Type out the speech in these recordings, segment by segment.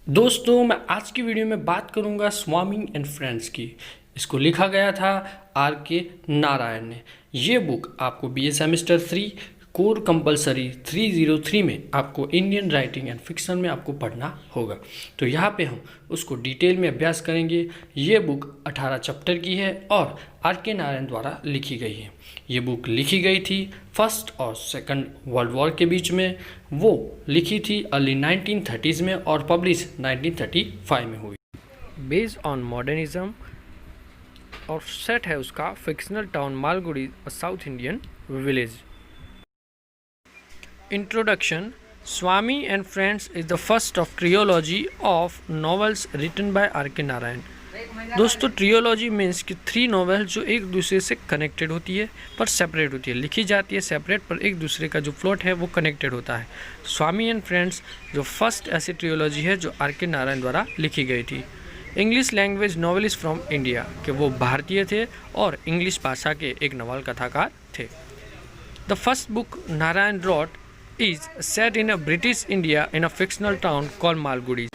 दोस्तों मैं आज की वीडियो में बात करूंगा स्वामी एंड फ्रेंड्स की। इसको लिखा गया था आर के नारायण ने। ये बुक आपको बीए सेमेस्टर 3 कोर कंपलसरी 303 में आपको इंडियन राइटिंग एंड फिक्शन में आपको पढ़ना होगा। तो यहाँ पे हम उसको डिटेल में अभ्यास करेंगे। ये बुक 18 चैप्टर की है और आर के नारायण द्वारा लिखी गई है। ये बुक लिखी गई थी फर्स्ट और सेकंड वर्ल्ड वॉर के बीच में। वो लिखी थी अर्ली 1930s में और पब्लिश 1935 में हुई। बेस्ड ऑन मॉडर्निज्म और सेट है उसका fictional town Malgudi, south Indian village. Introduction. Swami and friends is the first of trilogy of novels written by R K Narayan. दोस्तों ट्रियोलॉजी मीन्स कि 3 नॉवेल जो एक दूसरे से कनेक्टेड होती है पर सेपरेट होती है, लिखी जाती है सेपरेट पर एक दूसरे का जो प्लॉट है वो कनेक्टेड होता है। स्वामी एंड फ्रेंड्स जो फर्स्ट ऐसी ट्रियोलॉजी है जो आर के नारायण द्वारा लिखी गई थी। English language novelist from India के वो भारतीय थे और इंग्लिश भाषा के एक नवल कथाकार थे। The first book Narayan wrote is set in a British India in a fictional town called Malgudi.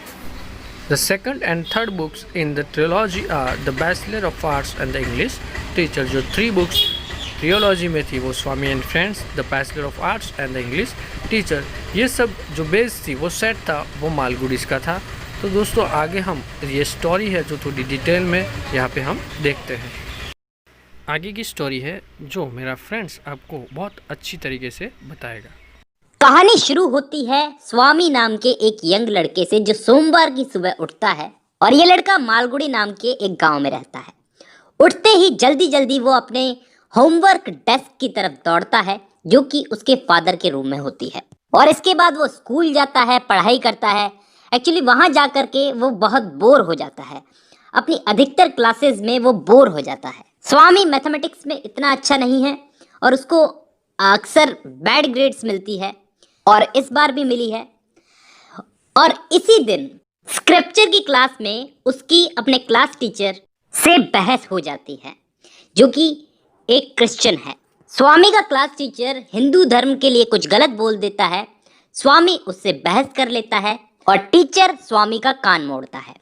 The second and third books in the trilogy are The Bachelor of Arts and the English Teacher। जो 3 books ट्रियोलॉजी में थी वो Swami and friends, the bachelor of arts and the English teacher, ये सब जो base थी वो set था वो मालगुडीज का था। तो दोस्तों आगे हम ये स्टोरी है जो थोड़ी डिटेल में यहाँ पे हम देखते हैं। आगे की स्टोरी है जो मेरा फ्रेंड्स आपको बहुत अच्छी तरीके से बताएगा। कहानी शुरू होती है स्वामी नाम के एक यंग लड़के से जो सोमवार की सुबह उठता है और ये लड़का मालगुड़ी नाम के एक गांव में रहता है। उठते ही जल्दी जल्दी वो अपने होमवर्क डेस्क की तरफ दौड़ता है जो कि उसके फादर के रूम में होती है और इसके बाद वो स्कूल जाता है, पढ़ाई करता है। एक्चुअली वहां जा कर के वो बहुत बोर हो जाता है, अपनी अधिकतर क्लासेस में वो बोर हो जाता है। स्वामी मैथमेटिक्स में इतना अच्छा नहीं है और उसको अक्सर बैड ग्रेड्स मिलती है और इस बार भी मिली है। और इसी दिन स्क्रिप्चर की क्लास में उसकी अपने क्लास टीचर से बहस हो जाती है जो कि एक क्रिश्चियन है। स्वामी का क्लास टीचर हिंदू धर्म के लिए कुछ गलत बोल देता है। स्वामी उससे बहस कर लेता है और टीचर स्वामी का कान मोड़ता है।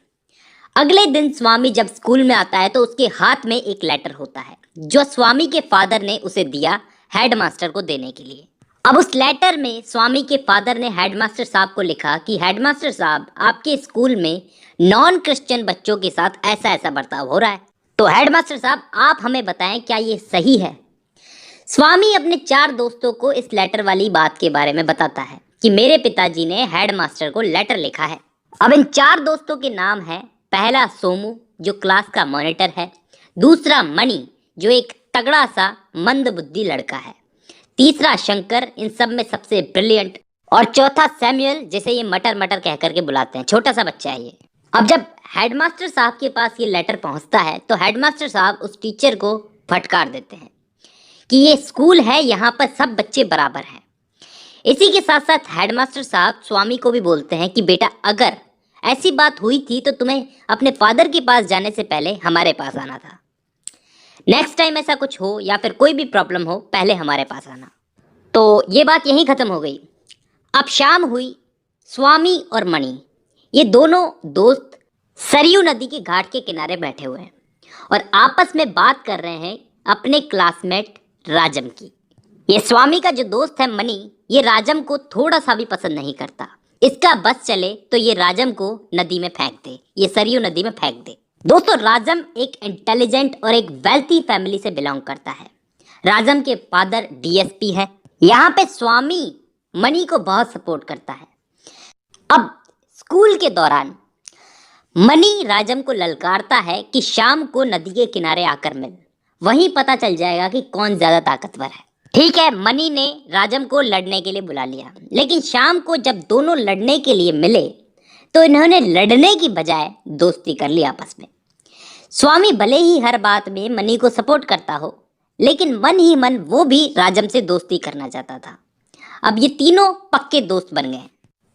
अगले दिन स्वामी जब स्कूल में आता है तो उसके हाथ में एक लेटर होता है जो स्वामी के फादर ने उसे दिया हेडमास्टर को देने के लिए। अब उस लेटर में स्वामी के फादर ने हेडमास्टर साहब को लिखा कि हेडमास्टर साहब, आपके स्कूल में नॉन क्रिश्चियन बच्चों के साथ ऐसा ऐसा बर्ताव हो रहा है, तो हेडमास्टर साहब आप हमें बताएं क्या ये सही है। स्वामी अपने 4 दोस्तों को इस लेटर वाली बात के बारे में बताता है कि मेरे पिताजी ने हेडमास्टर को लेटर लिखा है। अब इन 4 दोस्तों के नाम है, पहला सोमू जो क्लास का मॉनिटर है, दूसरा मणि जो एक तगड़ा सा मंदबुद्धि लड़का है, तीसरा शंकर इन सब में सबसे ब्रिलियंट, और चौथा सैमुअल जिसे ये मटर मटर कह करके बुलाते हैं, छोटा सा बच्चा है ये। अब जब हेडमास्टर साहब के पास ये लेटर पहुंचता है तो हेडमास्टर साहब उस टीचर को फटकार देते हैं कि ये स्कूल है, यहाँ पर सब बच्चे बराबर हैं। इसी के साथ साथ हेडमास्टर साहब स्वामी को भी बोलते हैं कि बेटा अगर ऐसी बात हुई थी तो तुम्हें अपने फादर के पास जाने से पहले हमारे पास आना था। नेक्स्ट टाइम ऐसा कुछ हो या फिर कोई भी प्रॉब्लम हो पहले हमारे पास आना। तो ये बात यहीं ख़त्म हो गई। अब शाम हुई, स्वामी और मणि ये दोनों दोस्त सरयू नदी के घाट के किनारे बैठे हुए हैं और आपस में बात कर रहे हैं अपने क्लासमेट राजम की। ये स्वामी का जो दोस्त है मणि, ये राजम को थोड़ा सा भी पसंद नहीं करता। इसका बस चले तो ये राजम को नदी में फेंक दे, ये सरयू नदी में फेंक दे। दोस्तों राजम एक इंटेलिजेंट और एक वेल्थी फैमिली से बिलोंग करता है। राजम के फादर डीएसपी है। यहाँ पे स्वामी मणि को बहुत सपोर्ट करता है। अब स्कूल के दौरान मणि राजम को ललकारता है कि शाम को नदी के किनारे आकर मिल, वहीं पता चल जाएगा कि कौन ज्यादा ताकतवर है। ठीक है, मणि ने राजम को लड़ने के लिए बुला लिया, लेकिन शाम को जब दोनों लड़ने के लिए मिले तो इन्होंने लड़ने की बजाय दोस्ती कर ली आपस में। स्वामी भले ही हर बात में मणि को सपोर्ट करता हो, लेकिन मन ही मन वो भी राजम से दोस्ती करना चाहता था। अब ये तीनों पक्के दोस्त बन गए।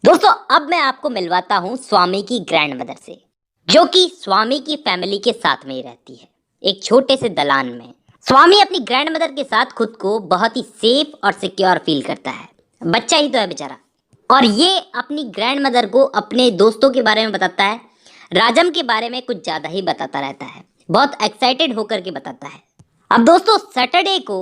दोस्तों अब मैं आपको मिलवाता हूँ स्वामी की ग्रैंडमदर से, जो कि स्वामी की फैमिली के साथ में ही रहती है, एक छोटे से दलान में। स्वामी अपनी ग्रैंडमदर के साथ खुद को बहुत ही सेफ और सिक्योर फील करता है, बच्चा ही तो है बेचारा। और ये अपनी ग्रैंड मदर को अपने दोस्तों के बारे में बताता है, राजम के बारे में कुछ ज़्यादा ही बताता रहता है, बहुत एक्साइटेड होकर के बताता है। अब दोस्तों सैटरडे को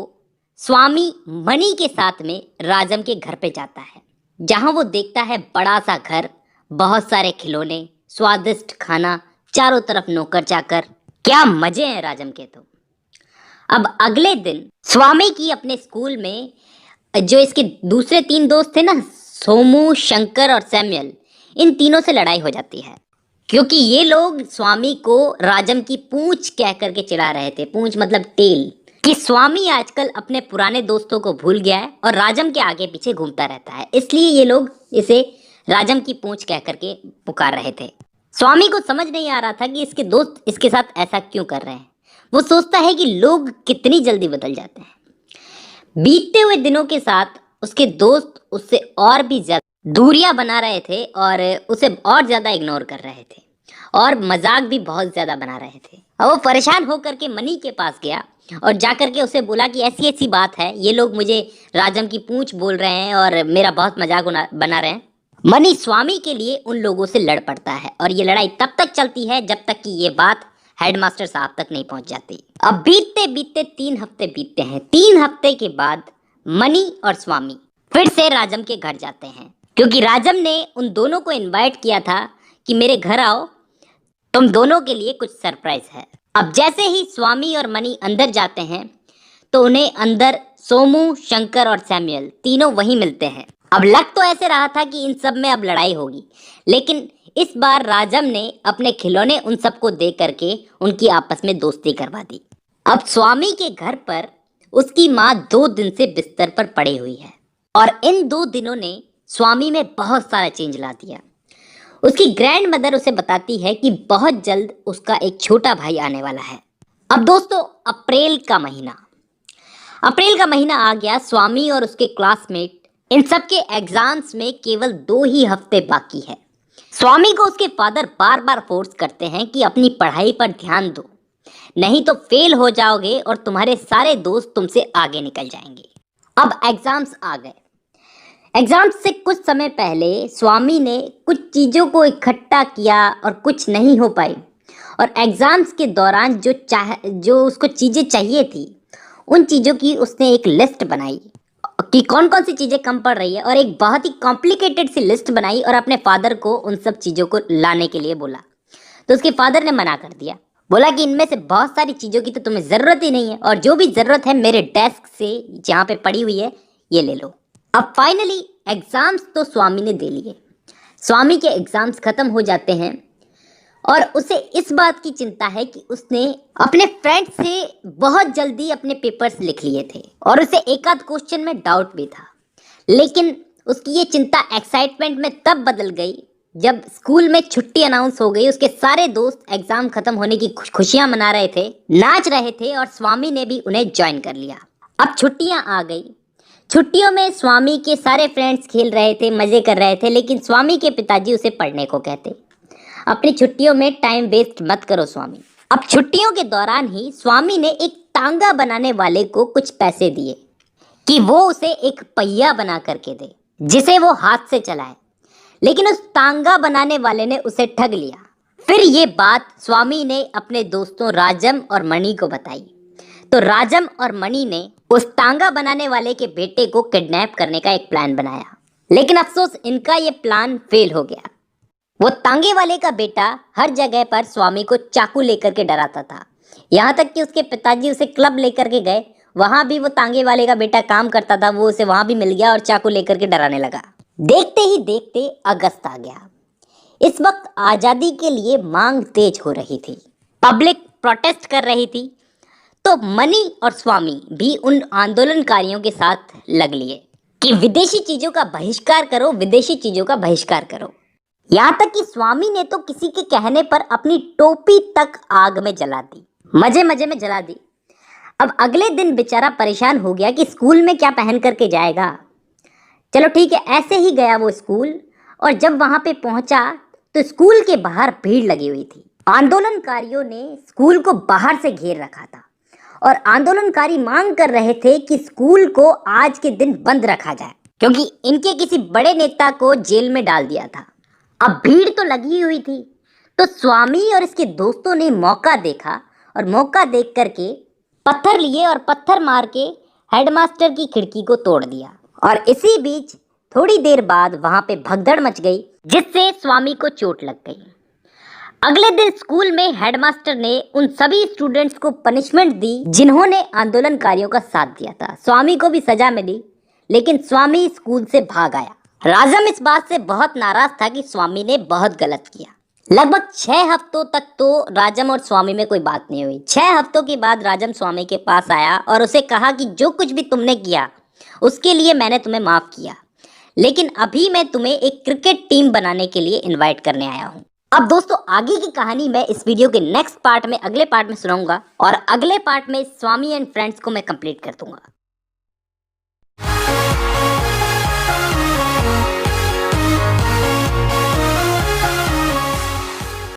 स्वामी मणि के साथ में राजम के घर पे जाता है, जहां वो देखता है बड़ा सा घर, बहुत सारे खिलौने, स्वादिष्ट खाना, चारों तरफ नौकर चाकर, क्या मजे हैं राजम के तो। अब अगले दिन स्वामी की अपने स्कूल में जो इसके दूसरे 3 दोस्त थे ना, सोमू, शंकर और सैमुअल, इन तीनों से लड़ाई हो जाती है, क्योंकि ये लोग स्वामी को राजम की पूंछ कह करके चिढ़ा रहे थे। पूंछ मतलब टेल, कि स्वामी आजकल अपने पुराने दोस्तों को भूल गया है और राजम के आगे पीछे घूमता रहता है, इसलिए ये लोग इसे राजम की पूंछ कह करके पुकार रहे थे। स्वामी को समझ नहीं आ रहा था कि इसके दोस्त इसके साथ ऐसा क्यों कर रहे हैं। वो सोचता है कि लोग कितनी जल्दी बदल जाते हैं। बीतते हुए दिनों के साथ उसके दोस्त उससे और भी ज्यादा दूरियां बना रहे थे और उसे और ज्यादा इग्नोर कर रहे थे और मजाक भी बहुत ज्यादा बना रहे थे। और वो परेशान होकर के मनी के पास गया और जाकर के उसे बोला कि ऐसी ऐसी बात है, ये लोग मुझे राजम की पूंछ बोल रहे हैं और मेरा बहुत मजाक बना रहे हैं। मनी स्वामी के लिए उन लोगों से लड़ पड़ता है और ये लड़ाई तब तक चलती है जब तक कि ये बात हेडमास्टर साहब तक नहीं पहुंच जाती। अब बीतते बीतते 3 हफ्ते बीतते हैं। 3 हफ्ते के बाद मनी और स्वामी फिर से राजम के घर जाते हैं, क्योंकि राजम ने उन दोनों को इनवाइट किया था कि मेरे घर आओ, तुम दोनों के लिए कुछ सरप्राइज है। अब जैसे ही स्वामी और मनी अंदर जाते हैं तो उन्हें अंदर सोमू, शंकर और सैमुअल तीनों वहीं मिलते हैं। अब लग तो ऐसे रहा था कि इन सब में अब लड़ाई होगी, लेकिन इस बार राजम ने अपने खिलौने उन सबको दे करके उनकी आपस में दोस्ती करवा दी। अब स्वामी के घर पर उसकी माँ 2 दिन से बिस्तर पर पड़ी हुई है और इन 2 दिनों ने स्वामी में बहुत सारा चेंज ला दिया। उसकी ग्रैंड मदर उसे बताती है कि बहुत जल्द उसका एक छोटा भाई आने वाला है। अब दोस्तों अप्रैल का महीना आ गया। स्वामी और उसके क्लासमेट इन सब के एग्जाम्स में केवल 2 ही हफ्ते बाकी है। स्वामी को उसके फादर बार बार फोर्स करते हैं कि अपनी पढ़ाई पर ध्यान दो, नहीं तो फेल हो जाओगे और तुम्हारे सारे दोस्त तुमसे आगे निकल जाएंगे। अब एग्जाम्स आ गए। एग्जाम्स से कुछ समय पहले स्वामी ने कुछ चीज़ों को इकट्ठा किया और कुछ नहीं हो पाई, और एग्जाम्स के दौरान जो उसको चीज़ें चाहिए थी उन चीज़ों की उसने एक लिस्ट बनाई कि कौन कौन सी चीज़ें कम पड़ रही है, और एक बहुत ही कॉम्प्लिकेटेड सी लिस्ट बनाई और अपने फादर को उन सब चीज़ों को लाने के लिए बोला। तो उसके फादर ने मना कर दिया, बोला कि इनमें से बहुत सारी चीज़ों की तो तुम्हें ज़रूरत ही नहीं है, और जो भी ज़रूरत है मेरे डेस्क से जहाँ पे पड़ी हुई है ये ले लो। अब फाइनली एग्ज़ाम्स तो स्वामी ने दे लिए। स्वामी के एग्ज़ाम्स ख़त्म हो जाते हैं और उसे इस बात की चिंता है कि उसने अपने फ्रेंड से बहुत जल्दी अपने पेपर्स लिख लिए थे और उसे एक आध क्वेश्चन में डाउट भी था। लेकिन उसकी ये चिंता एक्साइटमेंट में तब बदल गई जब स्कूल में छुट्टी अनाउंस हो गई। उसके सारे दोस्त एग्जाम खत्म होने की खुशियां मना रहे थे, नाच रहे थे, और स्वामी ने भी उन्हें ज्वाइन कर लिया। अब छुट्टियां आ गई। छुट्टियों में स्वामी के सारे फ्रेंड्स खेल रहे थे, मजे कर रहे थे, लेकिन स्वामी के पिताजी उसे पढ़ने को कहते, अपनी छुट्टियों में टाइम वेस्ट मत करो स्वामी। अब छुट्टियों के दौरान ही स्वामी ने एक तांगा बनाने वाले को कुछ पैसे दिए कि वो उसे एक पहिया बना करके दे जिसे वो हाथ से चलाए, लेकिन उस तांगा बनाने वाले ने उसे ठग लिया। फिर ये बात स्वामी ने अपने दोस्तों राजम और मणि को बताई, तो राजम और मणि ने उस तांगा बनाने वाले के बेटे को किडनैप करने का एक प्लान बनाया, लेकिन अफसोस इनका ये प्लान फेल हो गया। वो तांगे वाले का बेटा हर जगह पर स्वामी को चाकू लेकर के डराता था, यहाँ तक कि उसके पिताजी उसे क्लब लेकर के गए, वहां भी वो तांगे वाले का बेटा काम करता था, वो उसे वहां भी मिल गया और चाकू लेकर के डराने लगा। देखते ही देखते अगस्त आ गया। इस वक्त आजादी के लिए मांग तेज हो रही थी, पब्लिक प्रोटेस्ट कर रही थी, तो मणि और स्वामी भी उन आंदोलनकारियों के साथ लग लिए कि विदेशी चीजों का बहिष्कार करो, विदेशी चीजों का बहिष्कार करो। यहाँ तक कि स्वामी ने तो किसी के कहने पर अपनी टोपी तक आग में जला दी, मजे मजे में जला दी। अब अगले दिन बेचारा परेशान हो गया कि स्कूल में क्या पहन करके जाएगा। चलो ठीक है, ऐसे ही गया वो स्कूल, और जब वहां पे पहुंचा तो स्कूल के बाहर भीड़ लगी हुई थी। आंदोलनकारियों ने स्कूल को बाहर से घेर रखा था और आंदोलनकारी मांग कर रहे थे कि स्कूल को आज के दिन बंद रखा जाए। क्योंकि इनके किसी बड़े नेता को जेल में डाल दिया था। अब भीड़ तो लगी हुई थी, तो स्वामी और इसके दोस्तों ने मौका देखा और मौका देख करके पत्थर लिए और पत्थर मार के हेडमास्टर की खिड़की को तोड़ दिया। और इसी बीच थोड़ी देर बाद वहां पे भगदड़ मच गई, जिससे स्वामी को चोट लग गई। अगले दिन स्कूल में हेडमास्टर ने उन सभी स्टूडेंट्स को पनिशमेंट दी जिन्होंने आंदोलनकारियों का साथ दिया था। स्वामी को भी सजा मिली, लेकिन स्वामी स्कूल से भाग आया। राजम इस बात से बहुत नाराज था कि स्वामी ने बहुत गलत किया। लगभग 6 हफ्तों तक तो राजम और स्वामी में कोई बात नहीं हुई। 6 हफ्तों के बाद राजम स्वामी के पास आया और उसे कहा कि जो कुछ भी तुमने किया उसके लिए मैंने तुम्हें माफ किया, लेकिन अभी मैं तुम्हें एक क्रिकेट टीम बनाने के लिए इनवाइट करने आया हूँ। अब दोस्तों आगे की कहानी मैं इस वीडियो के नेक्स्ट पार्ट में, अगले पार्ट में सुनाऊंगा और अगले पार्ट में स्वामी एंड फ्रेंड्स को मैं कंप्लीट कर दूंगा।